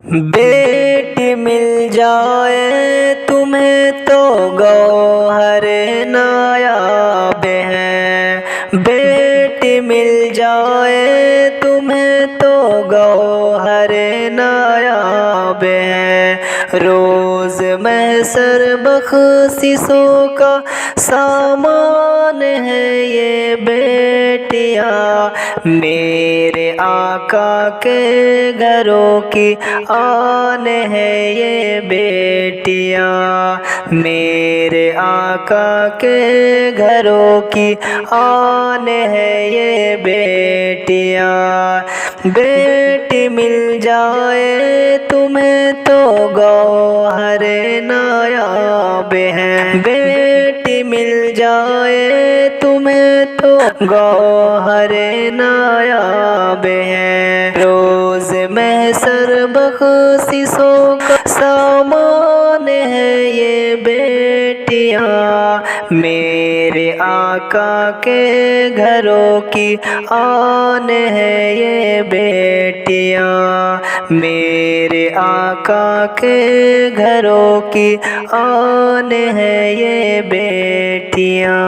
بیٹی مل جائے تمہیں تو گوہر نایاب ہے، بیٹی مل جائے تمہیں تو گوہر نایاب ہے، روز محشر بخششوں کا سامان ہے یہ بیٹیاں، میرے آقا کے گھروں کی آن ہے یہ بیٹیاں، میرے آقا کے گھروں کی آن ہے یہ بیٹیاں، بیٹی مل جائے تمہیں تو گوہر نایاب ہے، بیٹی مل جائے تمہیں تو گوہر نایاب ہے، روز محشر بخششوں کا سامان ہے یہ بیٹیاں، میرے آقا کے گھروں کی آن ہے یہ بیٹیاں، میرے آقا کے گھروں کی آن ہے یہ بیٹیاں۔